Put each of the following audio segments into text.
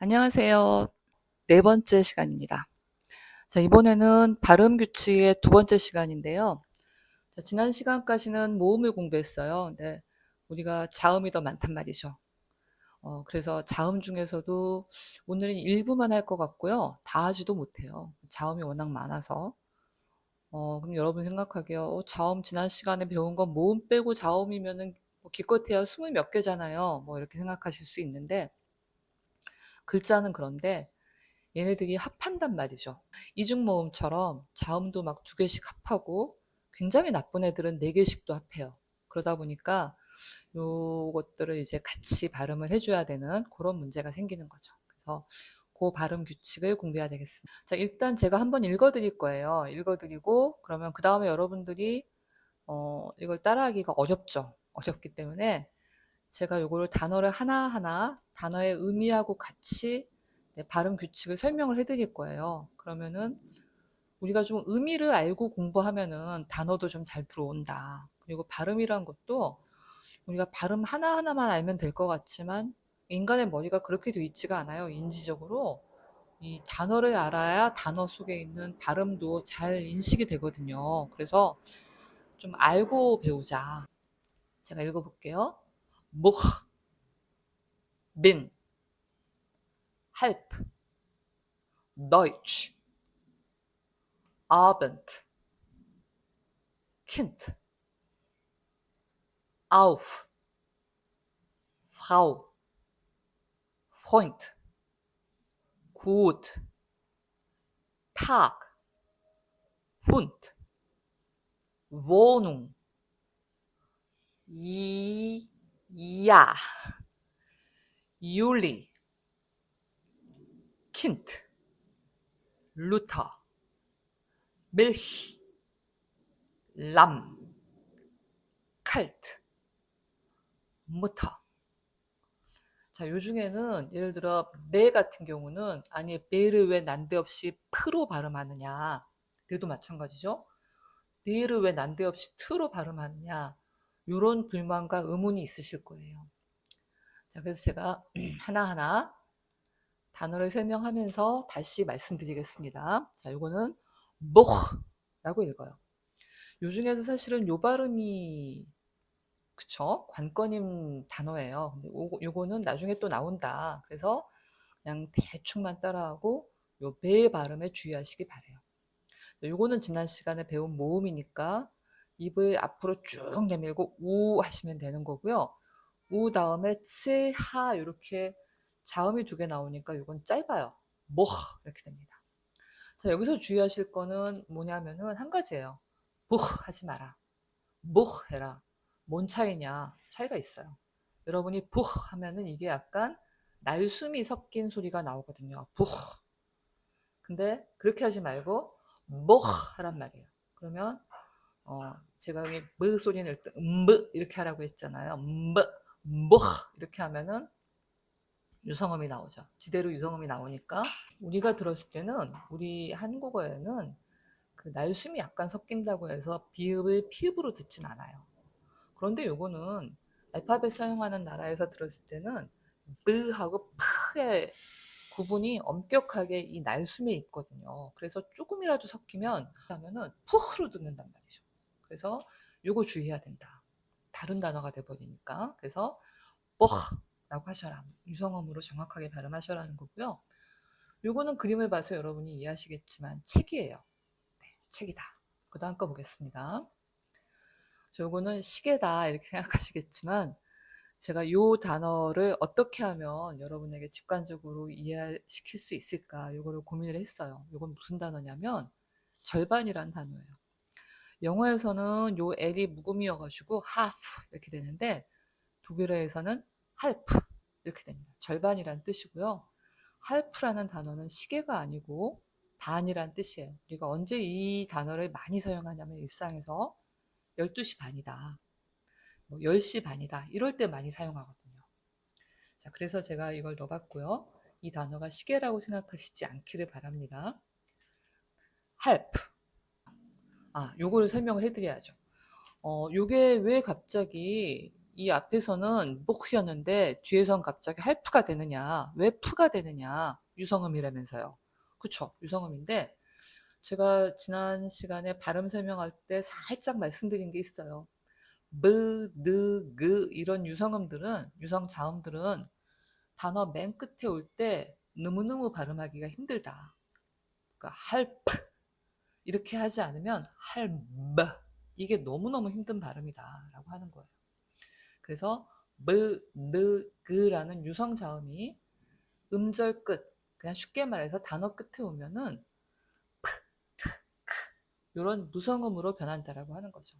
안녕하세요. 네 번째 시간입니다. 자, 이번에는 발음 규칙의 두 번째 시간인데요. 자, 지난 시간까지는 모음을 공부했어요. 근데 우리가 자음이 더 많단 말이죠. 그래서 자음 중에서도 오늘은 일부만 할 것 같고요. 다 하지도 못해요. 자음이 워낙 많아서. 그럼 여러분 생각하기에 자음 지난 시간에 배운 건 모음 빼고 자음이면은 뭐 기껏해야 20 몇 개잖아요. 뭐 이렇게 생각하실 수 있는데 글자는 그런데 얘네들이 합한단 말이죠. 이중모음처럼 자음도 막 두 개씩 합하고 굉장히 나쁜 애들은 네 개씩도 합해요. 그러다 보니까 요것들을 이제 같이 발음을 해줘야 되는 그런 문제가 생기는 거죠. 그래서 그 발음 규칙을 공부해야 되겠습니다. 자, 일단 제가 한번 읽어드릴 거예요. 읽어드리고 그러면 그 다음에 여러분들이 이걸 따라하기가 어렵죠. 어렵기 때문에 제가 요거를 단어를 하나하나 단어의 의미하고 같이 발음 규칙을 설명을 해드릴 거예요. 그러면은 우리가 좀 의미를 알고 공부하면은 단어도 좀 잘 들어온다. 그리고 발음이란 것도 우리가 발음 하나하나만 알면 될 것 같지만 인간의 머리가 그렇게 돼 있지가 않아요. 인지적으로. 이 단어를 알아야 단어 속에 있는 발음도 잘 인식이 되거든요. 그래서 좀 알고 배우자. 제가 읽어볼게요. 목, bin, halb, Deutsch, Abend, Kind, auf, Frau, Freund, gut, Tag, Hund, Wohnung, Ja, Juli, Kind, Luther, Milch, Lamm, kalt, Mutter. 자, 요 중에는 예를 들어 매 같은 경우는 아니 매를 왜 난데없이 프로 발음하느냐. 얘도 마찬가지죠. 네를 왜 난데없이 트로 발음하느냐. 요런 불만과 의문이 있으실 거예요. 자, 그래서 제가 하나하나 단어를 설명하면서 다시 말씀드리겠습니다. 자, 요거는 모라고 읽어요. 요 중에서 사실은 요 발음이 그쵸? 관건인 단어예요. 근데 요거는 나중에 또 나온다. 그래서 그냥 대충만 따라하고 요 배 발음에 주의하시기 바래요. 요거는 지난 시간에 배운 모음이니까 입을 앞으로 쭉 내밀고 우 하시면 되는 거고요. 우 다음에 츠, 하 이렇게 자음이 두 개 나오니까 요건 짧아요. 뭐 이렇게 됩니다. 자, 여기서 주의하실 거는 뭐냐면은 한 가지예요. 뭐 하지 마라. 뭐 해라. 뭔 차이냐? 차이가 있어요. 여러분이 부 하면은 이게 약간 날숨이 섞인 소리가 나오거든요. 부. 근데 그렇게 하지 말고 뭐 하란 말이에요. 그러면 제가 여기 뭐 소리는 일단 뭐 이렇게 하라고 했잖아요. 뭐 이렇게 하면은 유성음이 나오죠. 지대로 유성음이 나오니까 우리가 들었을 때는 우리 한국어에는 그 날숨이 약간 섞인다고 해서 비읍을 피읍으로 듣진 않아요. 그런데 요거는 알파벳 사용하는 나라에서 들었을 때는 브하고 프의 구분이 엄격하게 이 날숨에 있거든요. 그래서 조금이라도 섞이면 하면은 푸로 듣는단 말이죠. 그래서 요거 주의해야 된다. 다른 단어가 돼버리니까. 그래서 뽀라고 하셔라. 유성음으로 정확하게 발음하셔라는 거고요. 요거는 그림을 봐서 여러분이 이해하시겠지만 책이에요. 네, 책이다. 그 다음 거 보겠습니다. 요거는 시계다 이렇게 생각하시겠지만 제가 요 단어를 어떻게 하면 여러분에게 직관적으로 이해시킬 수 있을까 요거를 고민을 했어요. 요건 무슨 단어냐면 절반이란 단어예요. 영어에서는 요 L이 묵음이어가지고 half 이렇게 되는데 독일어에서는 half 이렇게 됩니다. 절반이란 뜻이고요. half라는 단어는 시계가 아니고 반이란 뜻이에요. 우리가 언제 이 단어를 많이 사용하냐면 일상에서 12시 반이다. 뭐 10시 반이다. 이럴 때 많이 사용하거든요. 자, 그래서 제가 이걸 넣어봤고요. 이 단어가 시계라고 생각하시지 않기를 바랍니다. help. 요거를 설명을 해드려야죠. 요게 왜 갑자기 이 앞에서는 목이었는데 뒤에선 갑자기 할프가 되느냐? 왜 푸가 되느냐? 유성음이라면서요. 그쵸? 유성음인데 제가 지난 시간에 발음 설명할 때 살짝 말씀드린 게 있어요. 브, 느, 그 이런 유성음들은 유성 자음들은 단어 맨 끝에 올 때 너무너무 발음하기가 힘들다. 그러니까 할프 이렇게 하지 않으면 할머 이게 너무너무 힘든 발음이다라고 하는 거예요. 그래서 브, 느, 그라는 유성 자음이 음절 끝 그냥 쉽게 말해서 단어 끝에 오면은 프, 트, 크 이런 무성음으로 변한다라고 하는 거죠.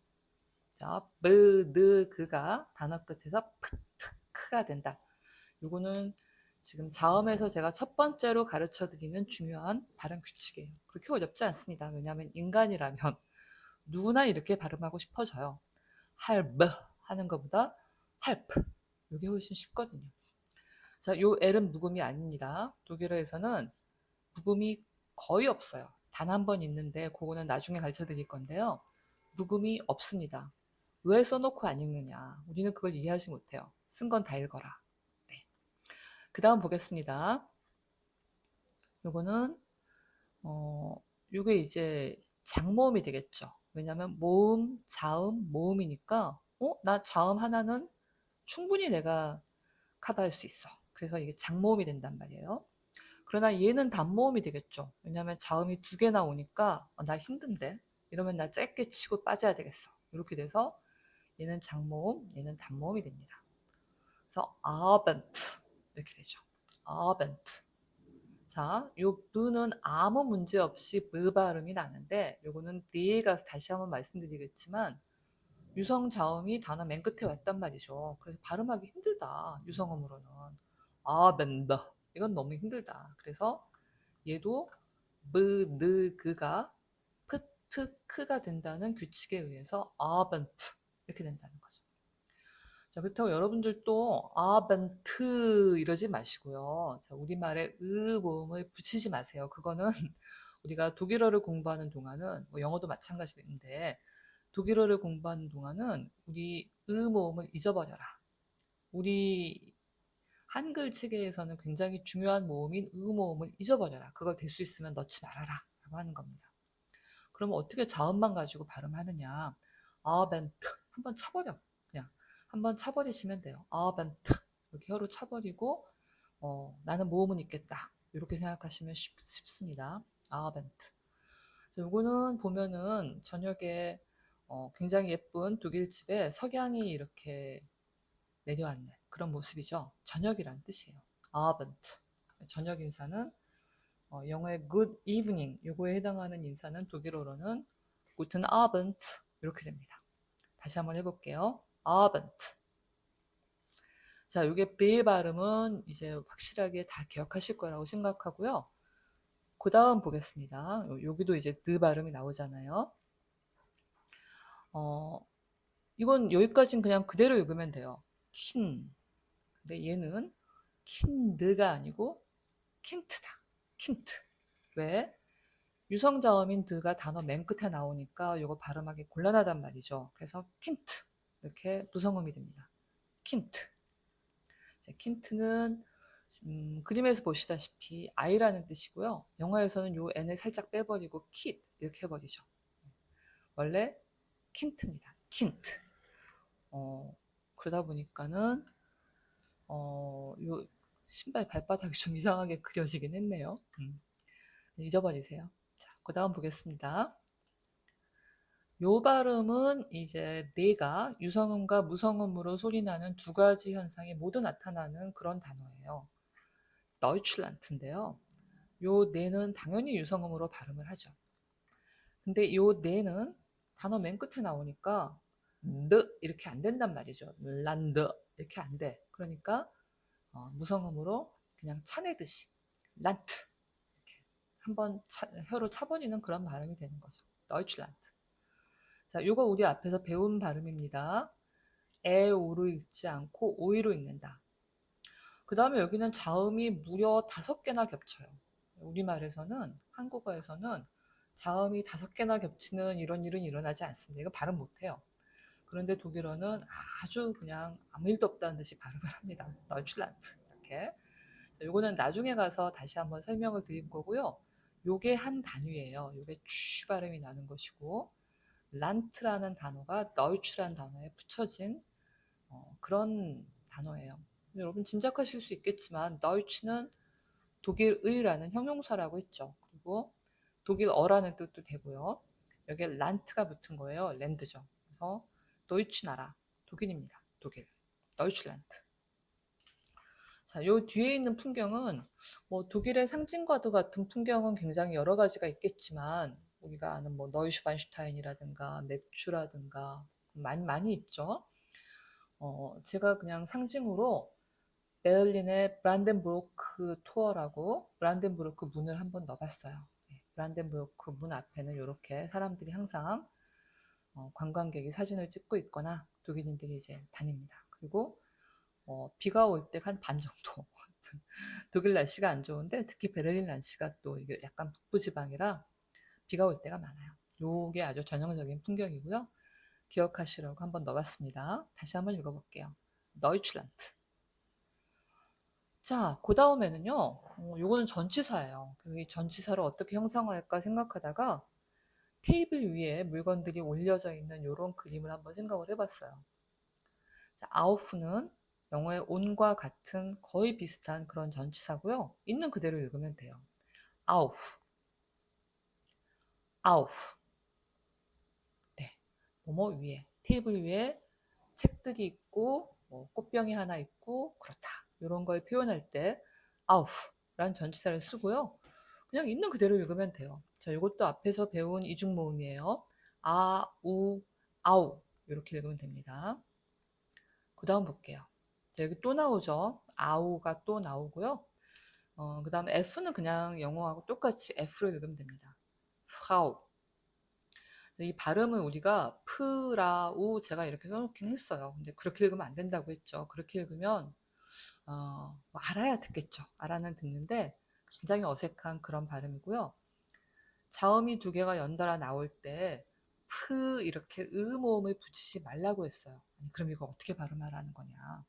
자, 브, 느, 그가 단어 끝에서 프, 트, 크가 된다. 요거는 지금 자음에서 제가 첫 번째로 가르쳐 드리는 중요한 발음 규칙이에요. 그렇게 어렵지 않습니다. 왜냐하면 인간이라면 누구나 이렇게 발음하고 싶어져요. 할브 하는 것보다 할프 이게 훨씬 쉽거든요. 자, 요 L은 묵음이 아닙니다. 독일어에서는 묵음이 거의 없어요. 단 한 번 있는데 그거는 나중에 가르쳐 드릴 건데요. 묵음이 없습니다. 왜 써놓고 안 읽느냐? 우리는 그걸 이해하지 못해요. 쓴 건 다 읽어라. 네. 그 다음 보겠습니다. 요거는 요게 이제 장모음이 되겠죠. 왜냐면 모음, 자음, 모음이니까 나 자음 하나는 충분히 내가 커버할 수 있어. 그래서 이게 장모음이 된단 말이에요. 그러나 얘는 단모음이 되겠죠. 왜냐면 자음이 두 개 나오니까 나 힘든데 이러면 나 짧게 치고 빠져야 되겠어. 이렇게 돼서 얘는 장모음, 얘는 단모음이 됩니다. 그래서 Abend 이렇게 되죠. Abend. 자, 요 브는 아무 문제 없이 브 발음이 나는데 요거는 뒤에 가서 다시 한번 말씀드리겠지만 유성 자음이 단어 맨 끝에 왔단 말이죠. 그래서 발음하기 힘들다. 유성음으로는. Abend. 이건 너무 힘들다. 그래서 얘도 브, 느, 그가 프트, 크가 된다는 규칙에 의해서 Abend 이렇게 된다는 거죠. 자, 그렇다고 여러분들도 아벤트 이러지 마시고요. 자, 우리말에 으 모음을 붙이지 마세요. 그거는 우리가 독일어를 공부하는 동안은 뭐 영어도 마찬가지인데 독일어를 공부하는 동안은 우리 으 모음을 잊어버려라. 우리 한글 체계에서는 굉장히 중요한 모음인 으 모음을 잊어버려라. 그걸 될 수 있으면 넣지 말아라. 라고 하는 겁니다. 그러면 어떻게 자음만 가지고 발음하느냐. 아벤트 한번 차버려. 그냥 한번 차버리시면 돼요. 아벤트 이렇게 혀로 차버리고 나는 모음은 있겠다. 이렇게 생각하시면 쉽습니다. 아벤트. 요거는 보면은 저녁에 굉장히 예쁜 독일집에 석양이 이렇게 내려앉는 그런 모습이죠. 저녁이란 뜻이에요. 아벤트. 저녁 인사는 영어의 good evening 요거에 해당하는 인사는 독일어로는 guten Abend 이렇게 됩니다. 다시 한번 해볼게요. Abend. 자, 요게 B 발음은 이제 확실하게 다 기억하실 거라고 생각하고요. 그 다음 보겠습니다. 여기도 이제 드 발음이 나오잖아요. 이건 여기까지는 그냥 그대로 읽으면 돼요. 킨. 근데 얘는 킨드가 아니고 킨트다. 킨트. 왜? 유성자음인 드가 단어 맨 끝에 나오니까 이거 발음하기 곤란하단 말이죠. 그래서 킨트 이렇게 무성음이 됩니다. 킨트. 킨트는 그림에서 보시다시피 아이라는 뜻이고요. 영어에서는 요 n을 살짝 빼버리고 킷 이렇게 해버리죠. 원래 킨트입니다. 킨트. 그러다 보니까는 요 신발 발바닥이 좀 이상하게 그려지긴 했네요. 잊어버리세요. 자, 그 다음 보겠습니다. 요 발음은 이제 네가 유성음과 무성음으로 소리나는 두 가지 현상이 모두 나타나는 그런 단어예요. Deutschland인데요. 요 네는 당연히 유성음으로 발음을 하죠. 근데 요 네는 단어 맨 끝에 나오니까 느 이렇게 안 된단 말이죠. 란드 이렇게 안 돼. 그러니까 무성음으로 그냥 차내듯이 란트 이렇게 한번 혀로 차버리는 그런 발음이 되는 거죠. Deutschland. 자, 요거 우리 앞에서 배운 발음입니다. 에오로 읽지 않고 오이로 읽는다. 그 다음에 여기는 자음이 무려 5개나 겹쳐요. 우리말에서는, 한국어에서는 자음이 5개나 겹치는 이런 일은 일어나지 않습니다. 이거 발음 못해요. 그런데 독일어는 아주 그냥 아무 일도 없다는 듯이 발음을 합니다. Deutschland 이렇게. 요거는 나중에 가서 다시 한번 설명을 드릴 거고요. 요게 한 단위예요. 요게 취 발음이 나는 것이고 란트라는 단어가 deutsch라는 단어에 붙여진 그런 단어예요. 여러분 짐작하실 수 있겠지만 deutsch는 독일의라는 형용사라고 했죠. 그리고 독일어라는 뜻도 되고요. 여기에 란트가 붙은 거예요. 랜드죠. 그래서 도이치 나라, 독일입니다. 독일, deutschland. 자, 요 뒤에 있는 풍경은 뭐 독일의 상징과도 같은 풍경은 굉장히 여러 가지가 있겠지만 우리가 아는 뭐 너이슈반슈타인이라든가 맥주라든가 많이 있죠. 제가 그냥 상징으로 베를린의 브란덴부르크 투어라고 브란덴부르크 문을 한번 넣어봤어요. 브란덴부르크 문 앞에는 이렇게 사람들이 항상 관광객이 사진을 찍고 있거나 독일인들이 이제 다닙니다. 그리고 비가 올 때 한 반 정도. 독일 날씨가 안 좋은데 특히 베를린 날씨가 또 이게 약간 북부지방이라 비가 올 때가 많아요. 요게 아주 전형적인 풍경이고요. 기억하시라고 한번 넣어봤습니다. 다시 한번 읽어볼게요. Deutschland. 자, 그 다음에는요, 요거는 전치사예요. 이 전치사를 어떻게 형성할까 생각하다가 테이블 위에 물건들이 올려져 있는 이런 그림을 한번 생각을 해봤어요. 자, 아우프는 영어의 온과 같은 거의 비슷한 그런 전치사고요. 있는 그대로 읽으면 돼요. 아우프, 아우프. 네, 뭐뭐 위에, 테이블 위에 책들이 있고, 뭐 꽃병이 하나 있고, 그렇다. 이런 걸 표현할 때 아우프라는 전치사를 쓰고요. 그냥 있는 그대로 읽으면 돼요. 자, 이것도 앞에서 배운 이중 모음이에요. 아, 우, 아우 이렇게 읽으면 됩니다. 그 다음 볼게요. 자, 여기 또 나오죠. 아우가 또 나오고요. 그 다음에 F는 그냥 영어하고 똑같이 F로 읽으면 됩니다. 프라우. 이 발음은 우리가 프라우 제가 이렇게 써놓긴 했어요. 근데 그렇게 읽으면 안 된다고 했죠. 그렇게 읽으면 뭐 알아야 듣겠죠. 알아는 듣는데 굉장히 어색한 그런 발음이고요. 자음이 두 개가 연달아 나올 때 프 이렇게 모음을 붙이지 말라고 했어요. 아니, 그럼 이거 어떻게 발음하라는 거냐.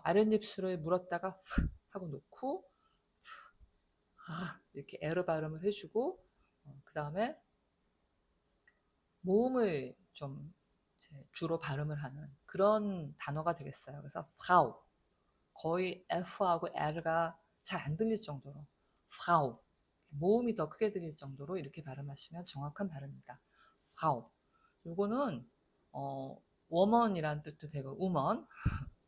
아랫입술을 물었다가 하고 놓고 이렇게 에르 발음을 해주고 그 다음에 모음을 좀 주로 발음을 하는 그런 단어가 되겠어요. 그래서 프라우 거의 F하고 R가 잘 안 들릴 정도로 프라우 모음이 더 크게 들릴 정도로 이렇게 발음하시면 정확한 발음입니다. 프라우 요거는 워먼이란 뜻도 되고 우먼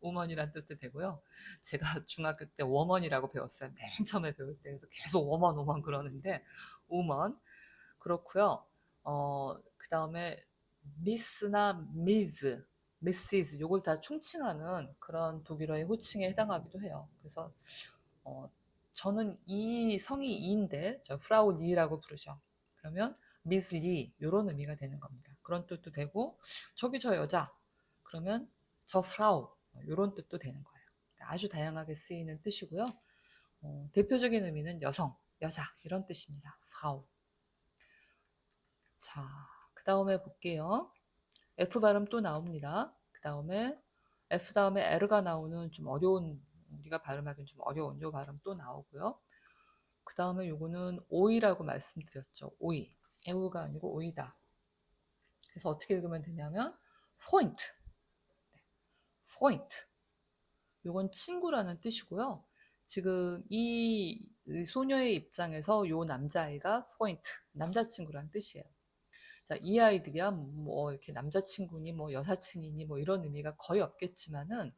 우먼이란 뜻도 되고요. 제가 중학교 때 워먼이라고 배웠어요. 맨 처음에 배울 때 그래서 계속 워먼 워먼 그러는데 우먼 그렇고요. 그 다음에 미스나 미즈, 미시즈 요걸 다 충칭하는 그런 독일어의 호칭에 해당하기도 해요. 그래서 저는 이 성이 이인데 저 프라우 리라고 부르죠. 그러면 미스 리 이런 의미가 되는 겁니다. 그런 뜻도 되고 저기 저 여자 그러면 저 프라우 이런 뜻도 되는 거예요. 아주 다양하게 쓰이는 뜻이고요. 대표적인 의미는 여성, 여자 이런 뜻입니다. 프라우. 자, 그 다음에 볼게요. F 발음 또 나옵니다. 그 다음에 F 다음에 R가 나오는 좀 어려운 우리가 발음하기는 좀 어려운 요 발음 또 나오고요. 그 다음에 요거는 오이라고 말씀드렸죠. 오이. 애우가 아니고 오이다. 그래서 어떻게 읽으면 되냐면 포인트. 포인트. 요건 친구라는 뜻이고요. 지금 이 소녀의 입장에서 요 남자아이가 포인트, 남자친구라는 뜻이에요. 자, 이 아이들이야 뭐 이렇게 남자친구니 뭐 여사친이니 뭐 이런 의미가 거의 없겠지만은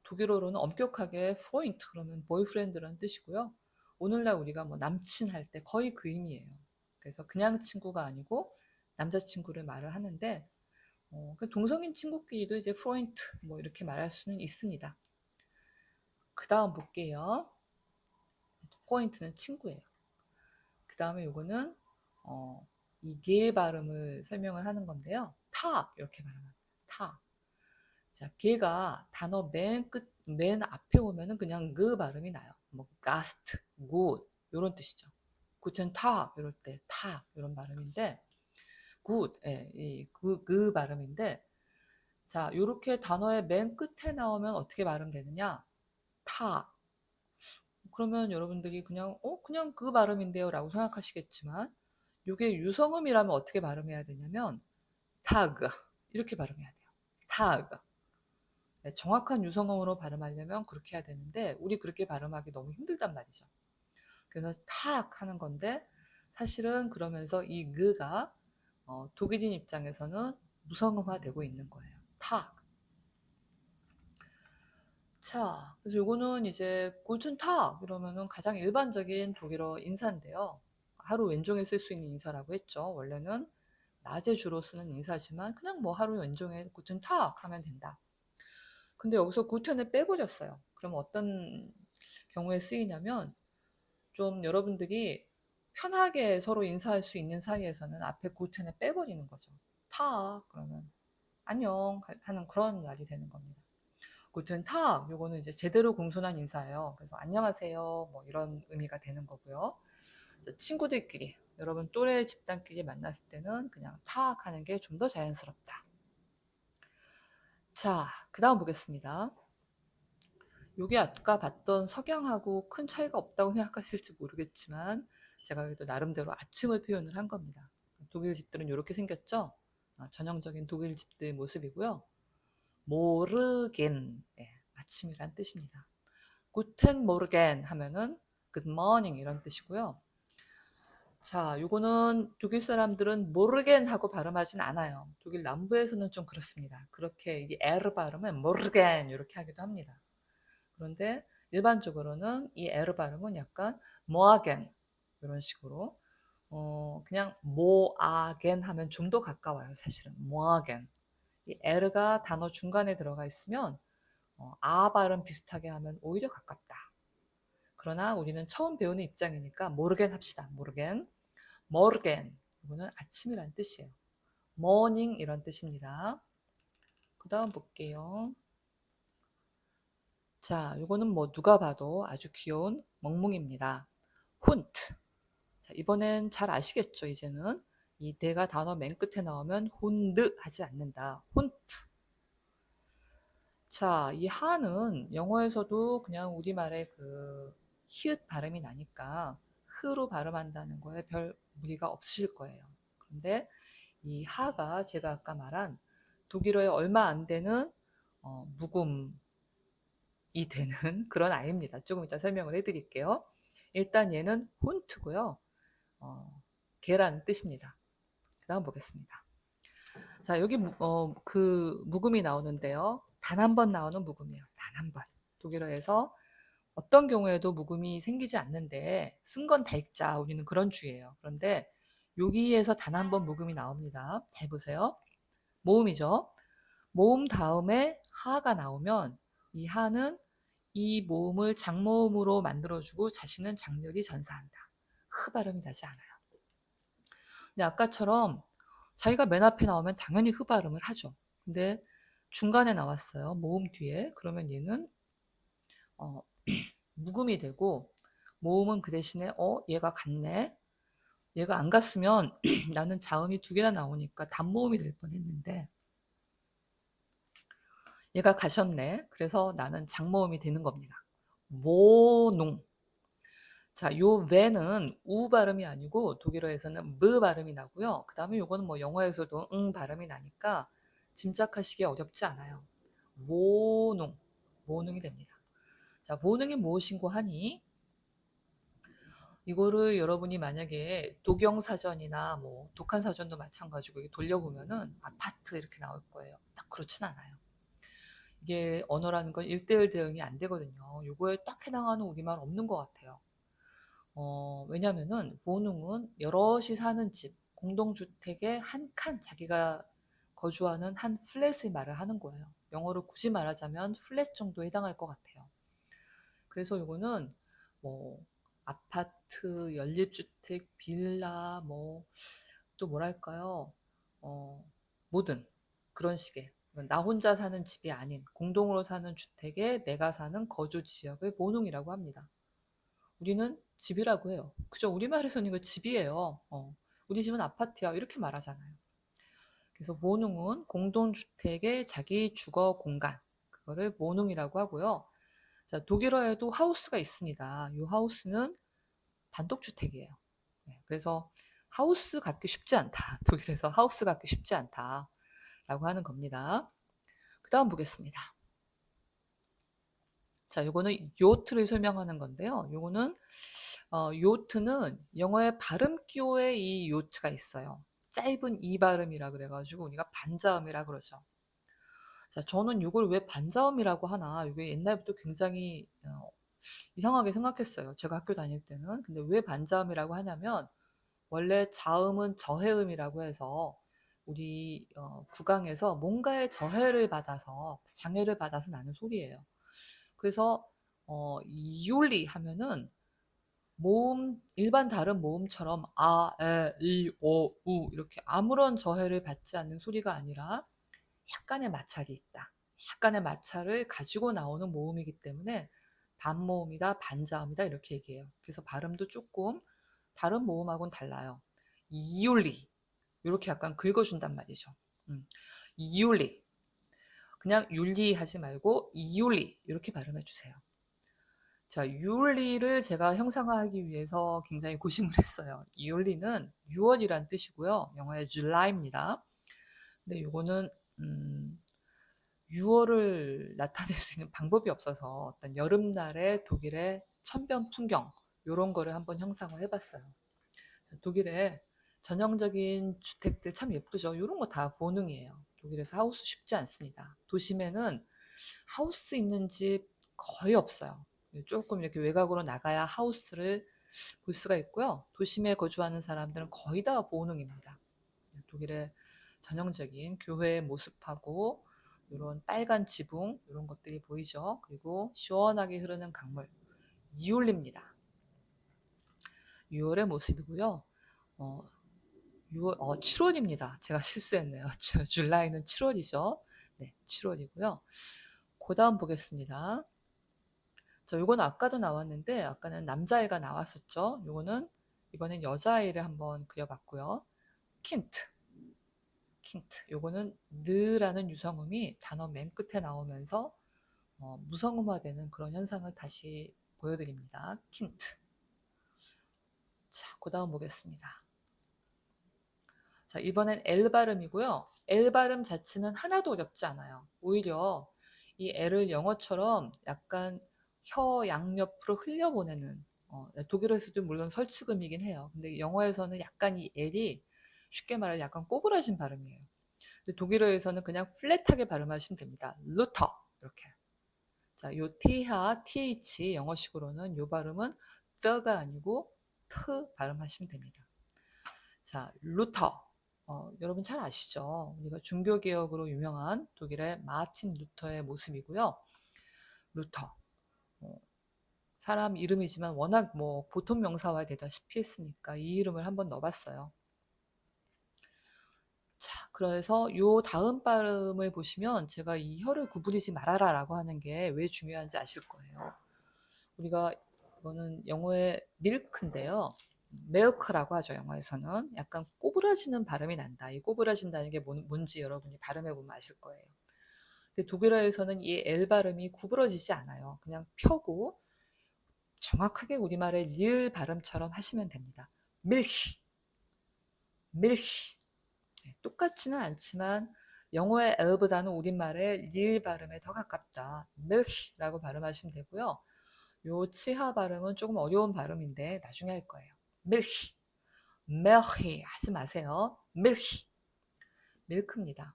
독일어로는 엄격하게 포인트 그러면 보이프렌드라는 뜻이고요. 오늘날 우리가 뭐 남친 할 때 거의 그 의미예요. 그래서 그냥 친구가 아니고 남자친구를 말을 하는데 동성인 친구끼리도 이제 포인트 뭐 이렇게 말할 수는 있습니다. 그 다음 볼게요. 포인트는 친구예요. 그 다음에 요거는 이게 발음을 설명을 하는 건데요. 타 이렇게 말합니다. 타. 자, 걔가 단어 맨 앞에 오면은 그냥 그 발음이 나요. 뭐 가스트, 굿 이런 뜻이죠. 굿은 타 이럴 때 타 이런 발음인데 good, 예, 그 발음인데, 자, 요렇게 단어의 맨 끝에 나오면 어떻게 발음되느냐? 타. 그러면 여러분들이 그냥 그 발음인데요 라고 생각하시겠지만, 요게 유성음이라면 어떻게 발음해야 되냐면, 타그. 이렇게 발음해야 돼요. 타그. 네, 정확한 유성음으로 발음하려면 그렇게 해야 되는데, 우리 그렇게 발음하기 너무 힘들단 말이죠. 그래서 탁 하는 건데, 사실은 그러면서 이 그가 독일인 입장에서는 무성음화 되고 있는 거예요. 탁. 자, 그래서 요거는 이제 구튼 탁 이러면은 가장 일반적인 독일어 인사인데요. 하루 왼종에 쓸 수 있는 인사라고 했죠. 원래는 낮에 주로 쓰는 인사지만 그냥 뭐 하루 왼종에 구튼 탁 하면 된다. 근데 여기서 구텐을 빼버렸어요. 그럼 어떤 경우에 쓰이냐면 좀 여러분들이 편하게 서로 인사할 수 있는 사이에서는 앞에 구텐을 빼버리는 거죠. 탁 그러면 안녕 하는 그런 말이 되는 겁니다. 구텐 탁 요거는 이제 제대로 공손한 인사예요. 그래서 안녕하세요 뭐 이런 의미가 되는 거고요. 친구들끼리 여러분 또래 집단끼리 만났을 때는 그냥 탁 하는 게 좀 더 자연스럽다. 자, 그 다음 보겠습니다. 요게 아까 봤던 석양하고 큰 차이가 없다고 생각하실지 모르겠지만 제가 그래도 나름대로 아침을 표현을 한 겁니다. 독일 집들은 이렇게 생겼죠? 전형적인 독일 집들 모습이고요. 모르겐, 네, 아침이란 뜻입니다. 구텐 모르겐 하면은 good morning 이런 뜻이고요. 자, 요거는 독일 사람들은 모르겐 하고 발음하진 않아요. 독일 남부에서는 좀 그렇습니다. 그렇게 이 R 발음은 모르겐 이렇게 하기도 합니다. 그런데 일반적으로는 이 에르 발음은 약간 모아겐 이런 식으로 그냥 모아겐 하면 좀 더 가까워요. 사실은 모아겐. 이 에르가 단어 중간에 들어가 있으면 아 발음 비슷하게 하면 오히려 가깝다. 그러나 우리는 처음 배우는 입장이니까 모르겐 합시다. 모르겐. 모르겐. 이거는 아침이란 뜻이에요. 모닝 이런 뜻입니다. 그 다음 볼게요. 자, 요거는 뭐 누가 봐도 아주 귀여운 멍뭉입니다. 훈트. 자, 이번엔 잘 아시겠죠, 이제는. 이 내가 단어 맨 끝에 나오면 혼드 하지 않는다. 훈트. 자, 이 하는 영어에서도 그냥 우리말의 그 히읗 발음이 나니까 흐로 발음한다는 거에 별 무리가 없으실 거예요. 그런데 이 하가 제가 아까 말한 독일어에 얼마 안 되는 묵음 이 되는 그런 아이입니다. 조금 이따 설명을 해드릴게요. 일단 얘는 혼트고요. 개라는 뜻입니다. 그 다음 보겠습니다. 자, 여기 그 묵음이 나오는데요. 단 한 번 나오는 묵음이에요. 단 한 번. 독일어에서 어떤 경우에도 묵음이 생기지 않는데 쓴 건 다 읽자. 우리는 그런 주의예요. 그런데 여기에서 단 한 번 묵음이 나옵니다. 잘 보세요. 모음이죠. 모음 다음에 하가 나오면 이 하는 이 모음을 장모음으로 만들어주고 자신은 장렬히 전사한다. 흐 발음이 나지 않아요. 근데 아까처럼 자기가 맨 앞에 나오면 당연히 흐 발음을 하죠. 근데 중간에 나왔어요. 모음 뒤에. 그러면 얘는 묵음이 되고 모음은 그 대신에 얘가 갔네. 얘가 안 갔으면 나는 자음이 두 개나 나오니까 단모음이 될 뻔했는데 얘가 가셨네. 그래서 나는 장모음이 되는 겁니다. 모농. 자, 요 왜는 우 발음이 아니고 독일어에서는 무 발음이 나고요. 그 다음에 요거는 뭐 영어에서도 응 발음이 나니까 짐작하시기 어렵지 않아요. 모농, 모농이 됩니다. 자, 모농이 무엇인고 하니 이거를 여러분이 만약에 독영사전이나 뭐 독한사전도 마찬가지고 돌려보면은 아파트 이렇게 나올 거예요. 딱 그렇진 않아요. 이게 언어라는 건 1대1 대응이 안 되거든요. 요거에 딱 해당하는 우리말 없는 것 같아요. 왜냐면은 보능은 여럿이 사는 집, 공동주택의 한 칸, 자기가 거주하는 한 플랫을 말을 하는 거예요. 영어로 굳이 말하자면 플랫 정도에 해당할 것 같아요. 그래서 요거는 뭐 아파트, 연립주택, 빌라, 뭐 또 뭐랄까요? 모든 그런 식의 나 혼자 사는 집이 아닌 공동으로 사는 주택에 내가 사는 거주 지역을 모농이라고 합니다. 우리는 집이라고 해요. 그죠? 우리말에서는 이거 집이에요. 우리 집은 아파트야. 이렇게 말하잖아요. 그래서 모농은 공동주택의 자기 주거 공간, 그거를 모농이라고 하고요. 자, 독일어에도 하우스가 있습니다. 이 하우스는 단독주택이에요. 네, 그래서 하우스 갖기 쉽지 않다. 독일에서 하우스 갖기 쉽지 않다. 라고 하는 겁니다. 그 다음 보겠습니다. 자, 요거는 요트를 설명하는 건데요. 요거는 요트는 영어의 발음 기호에 이 요트가 있어요. 짧은 이 발음이라 그래가지고 우리가 반자음이라 그러죠. 자, 저는 이걸 왜 반자음이라고 하나, 이게 옛날부터 굉장히 이상하게 생각했어요. 제가 학교 다닐 때는. 근데 왜 반자음이라고 하냐면 원래 자음은 저해음이라고 해서 우리 국강에서 뭔가의 저해를 받아서 장애를 받아서 나는 소리예요. 그래서 이올리 하면은 모음 일반 다른 모음처럼 아, 에, 이, 오, 우 이렇게 아무런 저해를 받지 않는 소리가 아니라 약간의 마찰이 있다. 약간의 마찰을 가지고 나오는 모음이기 때문에 반모음이다, 반자음이다 이렇게 얘기해요. 그래서 발음도 조금 다른 모음하고는 달라요. 이올리 이렇게 약간 긁어준단 말이죠. 이올리 그냥 율리 하지 말고 이올리 이렇게 발음해 주세요. 자, 율리를 제가 형상화하기 위해서 굉장히 고심을 했어요. 율리는 6월이란 뜻이고요. 영어의 July입니다. 근데 요거는 6월을 나타낼 수 있는 방법이 없어서 어떤 여름날의 독일의 천변 풍경 요런 거를 한번 형상화 해봤어요. 독일의 전형적인 주택들 참 예쁘죠. 이런 거 다 보능이에요. 독일에서 하우스 쉽지 않습니다. 도심에는 하우스 있는 집 거의 없어요. 조금 이렇게 외곽으로 나가야 하우스를 볼 수가 있고요. 도심에 거주하는 사람들은 거의 다 보능입니다. 독일의 전형적인 교회의 모습하고 이런 빨간 지붕 이런 것들이 보이죠. 그리고 시원하게 흐르는 강물 이올리입니다. 6월의 모습이고요. 어, 7월입니다. 제가 실수했네요. 줄라이는 7월이죠. 네, 7월이고요. 그 다음 보겠습니다. 요거는 아까도 나왔는데 아까는 남자애가 나왔었죠. 요거는 이번엔 여자아이를 한번 그려봤고요. 킨트. 요거는 느라는 유성음이 단어 맨 끝에 나오면서 무성음화되는 그런 현상을 다시 보여드립니다. 킨트. 자, 그 다음 보겠습니다. 자, 이번엔 L 발음이고요. L 발음 자체는 하나도 어렵지 않아요. 오히려 이 L을 영어처럼 약간 혀 양옆으로 흘려보내는 독일어에서도 물론 설치음이긴 해요. 근데 영어에서는 약간 이 L이 쉽게 말해 약간 꼬부라진 발음이에요. 근데 독일어에서는 그냥 플랫하게 발음하시면 됩니다. 루터 이렇게. 자, 요 T하 TH 영어식으로는 요 발음은 the가 아니고 트 발음하시면 됩니다. 자, 루터. 여러분 잘 아시죠? 우리가 종교개혁으로 유명한 독일의 마틴 루터의 모습이고요. 루터. 사람 이름이지만 워낙 뭐 보통 명사화 되다시피 했으니까 이 이름을 한번 넣어봤어요. 자, 그래서 요 다음 발음을 보시면 제가 이 혀를 구부리지 말아라 라고 하는 게 왜 중요한지 아실 거예요. 우리가 이거는 영어의 밀크인데요. 밀크라고 하죠. 영어에서는 약간 꼬부라지는 발음이 난다. 이 꼬부라진다는 게 뭔지 여러분이 발음해 보면 아실 거예요. 근데 독일어에서는 이 L 발음이 구부러지지 않아요. 그냥 펴고 정확하게 우리말의 리을 발음처럼 하시면 됩니다. 밀히, 밀히. 똑같지는 않지만 영어의 L보다는 우리말의 리을 발음에 더 가깝다. 밀히라고 발음하시면 되고요. 요 치하 발음은 조금 어려운 발음인데 나중에 할 거예요. 밀히, 밀히 하지 마세요. 밀히, 밀크입니다.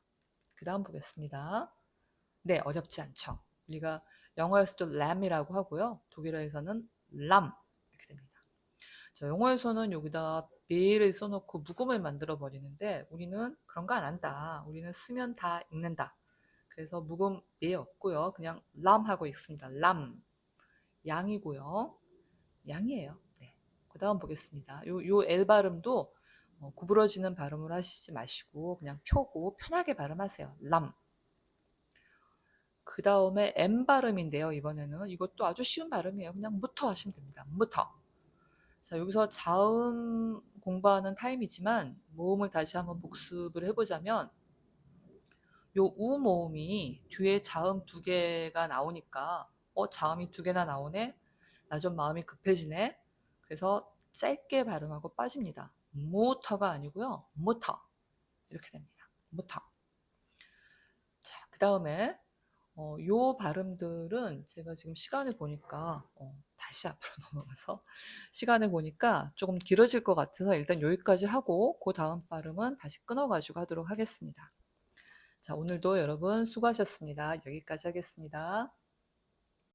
그 다음 보겠습니다. 네, 어렵지 않죠. 우리가 영어에서도 lam이라고 하고요. 독일어에서는 람 이렇게 됩니다. 자, 영어에서는 여기다 be를 써놓고 묵음을 만들어 버리는데 우리는 그런 거 안 한다. 우리는 쓰면 다 읽는다. 그래서 묵음 be 없고요. 그냥 람 하고 읽습니다. 람 양이고요. 양이에요. 네. 그 다음 보겠습니다. 요 L 발음도 구부러지는 발음을 하시지 마시고 그냥 펴고 편하게 발음하세요. 람. 그 다음에 M 발음인데요. 이번에는 이것도 아주 쉬운 발음이에요. 그냥 무터 하시면 됩니다. 무터. 자, 여기서 자음 공부하는 타임이지만 모음을 다시 한번 복습을 해보자면 요 우 모음이 뒤에 자음 두 개가 나오니까 자음이 두 개나 나오네. 나 좀 마음이 급해지네. 그래서 짧게 발음하고 빠집니다. 모터가 아니고요. 모터 이렇게 됩니다. 모터. 자, 그 다음에 요 발음들은 제가 지금 시간을 보니까 다시 앞으로 넘어가서 시간을 보니까 조금 길어질 것 같아서 일단 여기까지 하고 그 다음 발음은 다시 끊어가지고 하도록 하겠습니다. 자, 오늘도 여러분 수고하셨습니다. 여기까지 하겠습니다.